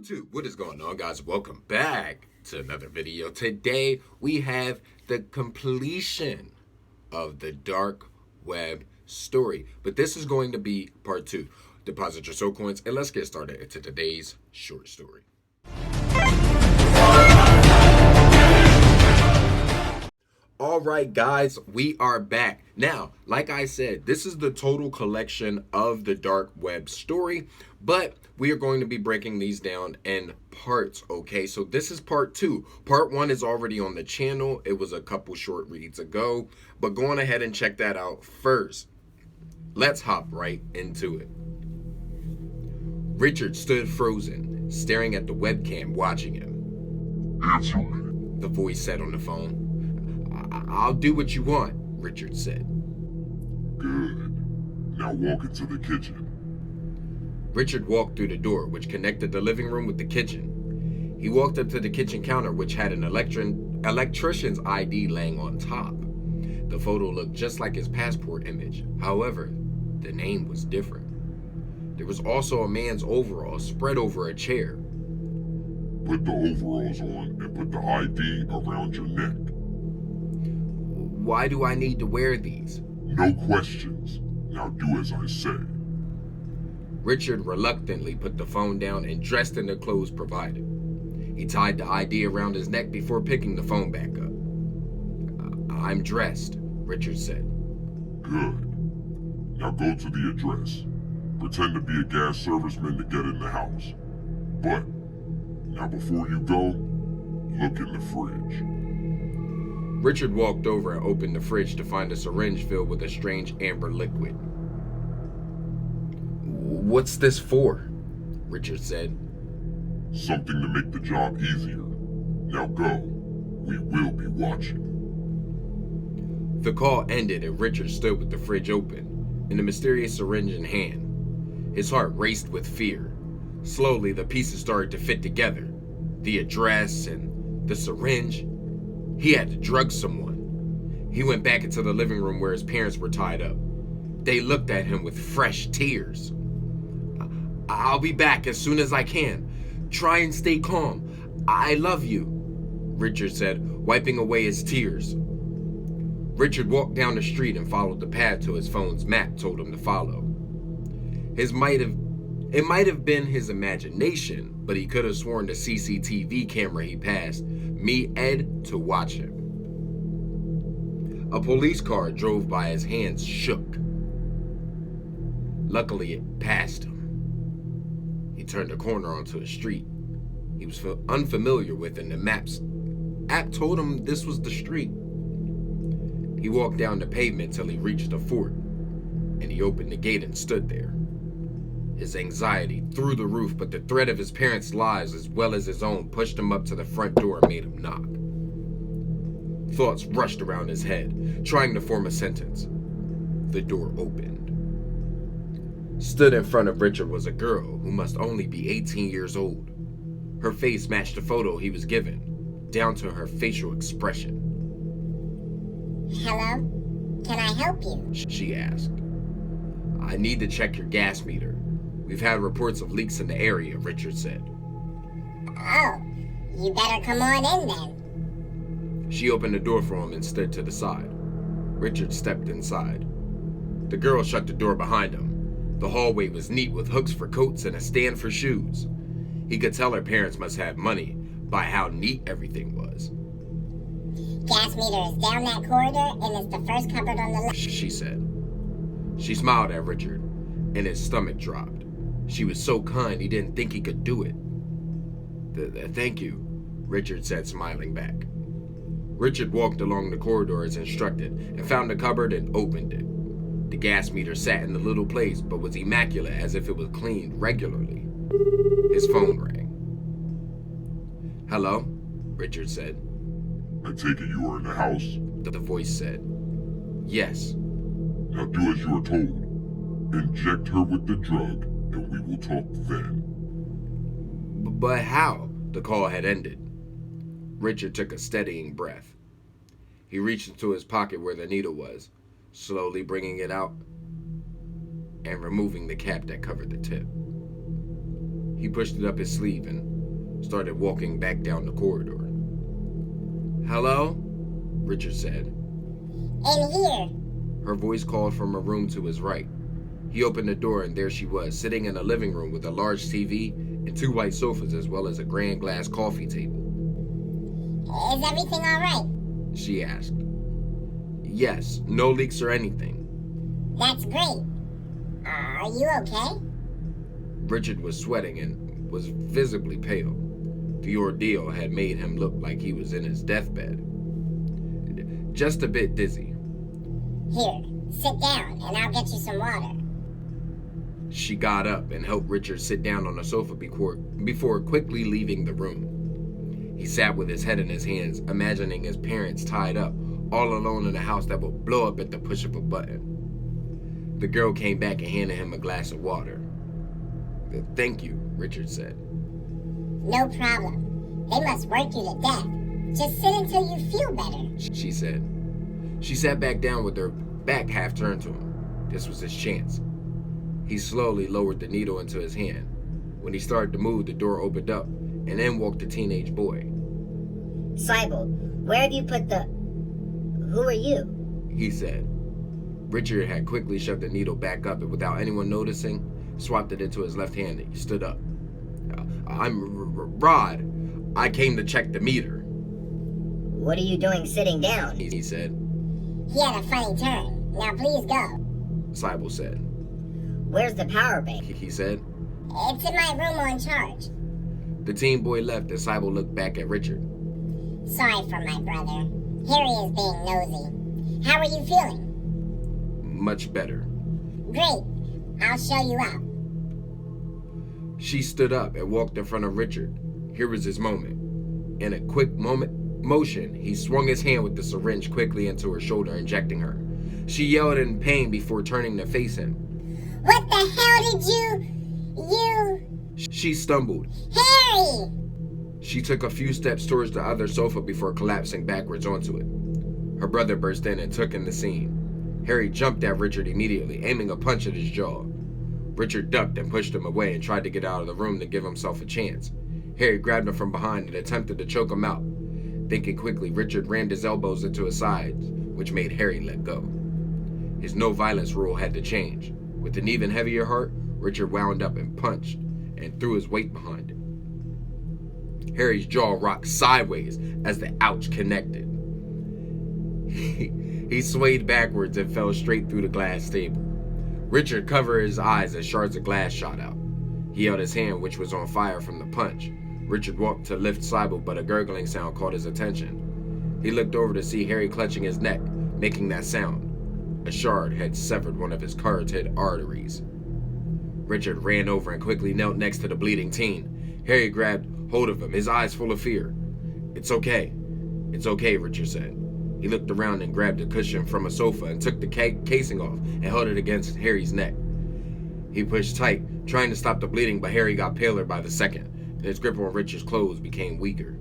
YouTube, what is going on, guys? Welcome back to another video. Today we have the completion of the dark web story, but this is going to be part 2. Deposit your soul coins and let's get started into today's short story. Alright guys, we are back. Now, like I said, this is the total collection of the dark web story, but we are going to be breaking these down in parts, okay? So this is part 2. Part 1 is already on the channel. It was a couple short reads ago, but go on ahead and check that out first. Let's hop right into it. Richard stood frozen, staring at the webcam, watching him. Answer me. The voice said on the phone. I'll do what you want, Richard said. Good. Now walk into the kitchen. Richard walked through the door, which connected the living room with the kitchen. He walked up to the kitchen counter, which had an electrician's ID laying on top. The photo looked just like his passport image. However, the name was different. There was also a man's overalls spread over a chair. Put the overalls on and put the ID around your neck. Why do I need to wear these? No questions. Now do as I say. Richard reluctantly put the phone down and dressed in the clothes provided. He tied the ID around his neck before picking the phone back up. I'm dressed, Richard said. Good. Now go to the address. Pretend to be a gas serviceman to get in the house. But, now before you go, look in the fridge. Richard walked over and opened the fridge to find a syringe filled with a strange amber liquid. What's this for? Richard said. Something to make the job easier. Now go. We will be watching. The call ended and Richard stood with the fridge open and the mysterious syringe in hand. His heart raced with fear. Slowly, the pieces started to fit together. The address and the syringe. He had to drug someone. He went back into the living room where his parents were tied up. They looked at him with fresh tears. I'll be back as soon as I can. Try and stay calm. I love you, Richard said, wiping away his tears. Richard walked down the street and followed the path to his phone's map told him to follow. It might have been his imagination, but he could have sworn the CCTV camera he passed me Ed to watch him. A police car drove by. His hands shook. Luckily, it passed him. He turned a corner onto a street he was unfamiliar with, and the app told him this was the street. He walked down the pavement till he reached the fort, and he opened the gate and stood there. His anxiety through the roof, but the threat of his parents' lives as well as his own pushed him up to the front door and made him knock. Thoughts rushed around his head, trying to form a sentence. The door opened. Stood in front of Richard was a girl who must only be 18 years old. Her face matched the photo he was given, down to her facial expression. Hello? Can I help you? She asked. I need to check your gas meter. We've had reports of leaks in the area, Richard said. Oh, you better come on in then. She opened the door for him and stood to the side. Richard stepped inside. The girl shut the door behind him. The hallway was neat with hooks for coats and a stand for shoes. He could tell her parents must have money by how neat everything was. Gas meter is down that corridor and it's the first cupboard on the left, she said. She smiled at Richard, and his stomach dropped. She was so kind, he didn't think he could do it. Thank you, Richard said, smiling back. Richard walked along the corridor as instructed and found the cupboard and opened it. The gas meter sat in the little place, but was immaculate as if it was cleaned regularly. His phone rang. Hello, Richard said. I take it you are in the house? The voice said. Yes. Now do as you are told. Inject her with the drug, and we will talk then. But how? The call had ended. Richard took a steadying breath. He reached into his pocket where the needle was, slowly bringing it out and removing the cap that covered the tip. He pushed it up his sleeve and started walking back down the corridor. "Hello?" Richard said. In here. Her voice called from a room to his right. He opened the door and there she was, sitting in a living room with a large TV and 2 white sofas as well as a grand glass coffee table. Is everything alright? She asked. "Yes, no leaks or anything." That's great. Are you okay? Richard was sweating and was visibly pale. The ordeal had made him look like he was in his deathbed. Just a bit dizzy. Here, sit down and I'll get you some water. She got up and helped Richard sit down on the sofa before quickly leaving the room. He sat with his head in his hands, imagining his parents tied up, all alone in a house that would blow up at the push of a button. The girl came back and handed him a glass of water. "Thank you," Richard said. No problem. They must work you to death. Just sit until you feel better, she said. She sat back down with her back half turned to him. This was his chance. He slowly lowered the needle into his hand. When he started to move, the door opened up, and in walked a teenage boy. "Sybil, where have you put the... Who are you?" he said. Richard had quickly shoved the needle back up and without anyone noticing, swapped it into his left hand and he stood up. "I'm Rod. I came to check the meter." "What are you doing sitting down?" he said. He had a funny turn. Now please go. Sybil said. "Where's the power bank?" he said. It's in my room on charge. The teen boy left and Sybil looked back at Richard. Sorry for my brother. Harry is being nosy. How are you feeling? Much better. Great. I'll show you out. She stood up and walked in front of Richard. Here was his moment. In a quick motion, he swung his hand with the syringe quickly into her shoulder, injecting her. She yelled in pain before turning to face him. What the hell did you... She stumbled. Harry! She took a few steps towards the other sofa before collapsing backwards onto it. Her brother burst in and took in the scene. Harry jumped at Richard immediately, aiming a punch at his jaw. Richard ducked and pushed him away and tried to get out of the room to give himself a chance. Harry grabbed him from behind and attempted to choke him out. Thinking quickly, Richard rammed his elbows into his sides, which made Harry let go. His no violence rule had to change. With an even heavier heart, Richard wound up and punched and threw his weight behind it. Harry's jaw rocked sideways as the ouch connected. He swayed backwards and fell straight through the glass table. Richard covered his eyes as shards of glass shot out. He held his hand, which was on fire from the punch. Richard walked to lift Sybil, but a gurgling sound caught his attention. He looked over to see Harry clutching his neck, making that sound. A shard had severed one of his carotid arteries. Richard ran over and quickly knelt next to the bleeding teen. Harry grabbed hold of him, his eyes full of fear. It's okay, Richard said. He looked around and grabbed a cushion from a sofa and took the casing off and held it against Harry's neck. He pushed tight, trying to stop the bleeding, but Harry got paler by the second, and his grip on Richard's clothes became weaker.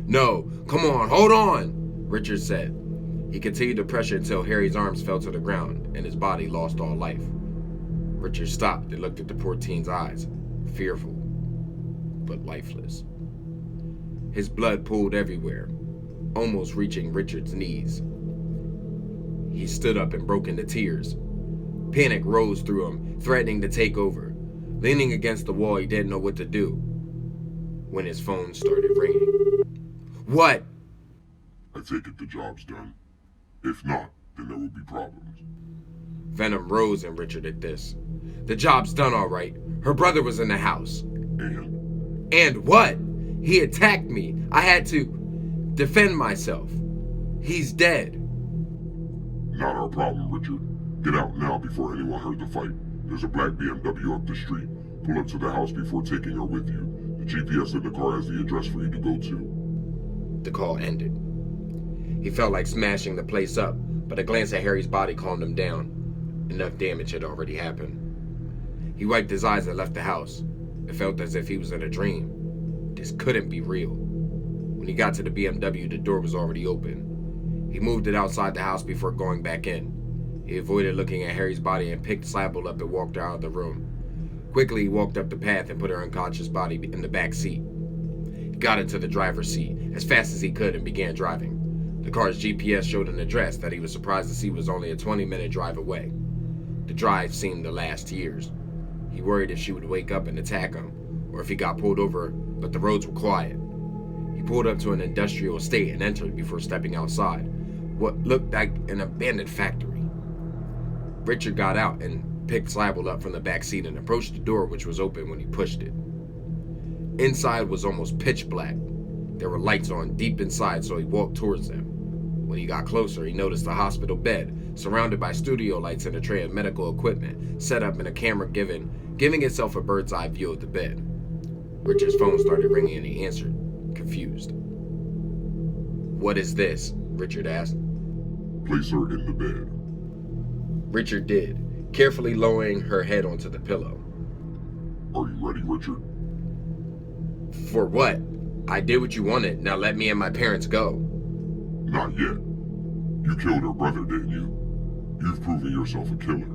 "No, come on, hold on," Richard said. He continued to pressure until Harry's arms fell to the ground and his body lost all life. Richard stopped and looked at the poor teen's eyes, fearful, but lifeless. His blood pooled everywhere, almost reaching Richard's knees. He stood up and broke into tears. Panic rose through him, threatening to take over. Leaning against the wall, he didn't know what to do when his phone started ringing. "What?" I take it the job's done. If not, then there will be problems. Venom rose in Richard at this. "The job's done all right. Her brother was in the house." And what? He attacked me. I had to defend myself. He's dead." Not our problem, Richard. Get out now before anyone heard the fight. There's a black BMW up the street. Pull up to the house before taking her with you. The GPS in the car has the address for you to go to. The call ended. He felt like smashing the place up, but a glance at Harry's body calmed him down. Enough damage had already happened. He wiped his eyes and left the house. It felt as if he was in a dream. This couldn't be real. When he got to the BMW, the door was already open. He moved it outside the house before going back in. He avoided looking at Harry's body and picked Sybil up and walked her out of the room. Quickly, he walked up the path and put her unconscious body in the back seat. He He got into the driver's seat as fast as he could and began driving. The car's GPS showed an address that he was surprised to see was only a 20-minute drive away. The drive seemed to last years. He worried if she would wake up and attack him, or if he got pulled over, but the roads were quiet. He pulled up to an industrial estate and entered before stepping outside what looked like an abandoned factory. Richard got out and picked Slibel up from the back seat and approached the door, which was open when he pushed it. Inside was almost pitch black. There were lights on deep inside, so he walked towards them. When he got closer, he noticed a hospital bed, surrounded by studio lights and a tray of medical equipment, set up and a camera giving itself a bird's eye view of the bed. Richard's phone started ringing and he answered, confused. "What is this?" Richard asked. Place her in the bed. Richard did, carefully lowering her head onto the pillow. Are you ready, Richard? For what? I did what you wanted. Now let me and my parents go. Not yet. You killed her brother, didn't you? You've proven yourself a killer.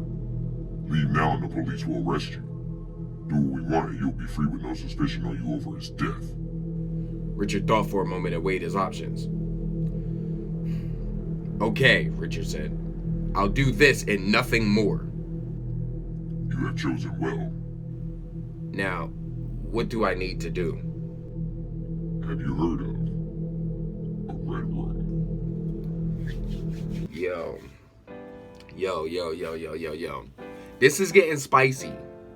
Leave now and the police will arrest you. Do what we want and you'll be free with no suspicion on you over his death. Richard thought for a moment and weighed his options. Okay, Richard said. I'll do this and nothing more. You have chosen well. Now, what do I need to do? Have you heard of a red room? Yo. This is getting spicy.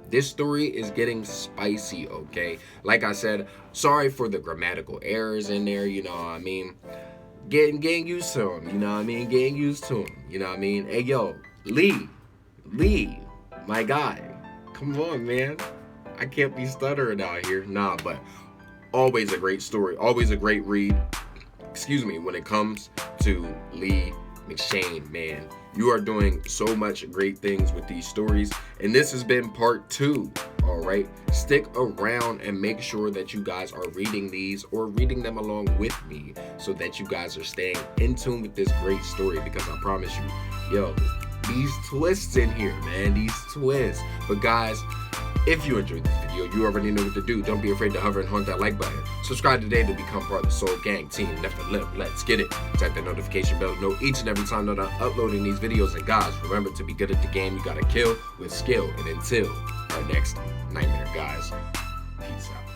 This story is getting spicy, okay? Like I said, sorry for the grammatical errors in there, you know what I mean? Getting used to them, you know what I mean? Getting used to them, you know what I mean? Hey, yo, Lee, my guy, come on, man. I can't be stuttering out here. Nah, but always a great story, always a great read. Excuse me, when it comes to Lee McShane, man. You are doing so much great things with these stories, and this has been part 2. All right, stick around and make sure that you guys are reading these or reading them along with me so that you guys are staying in tune with this great story, because I promise you, yo, these twists in here, man, these twists. But guys, if you enjoyed this video, you already know what to do. Don't be afraid to hover and haunt that like button. Subscribe today to become part of the Soul Gang Team Nephilim. Let's get it. Tap that notification bell to know each and every time that I'm uploading these videos. And guys, remember, to be good at the game, you gotta kill with skill. And until our next nightmare, guys, peace out.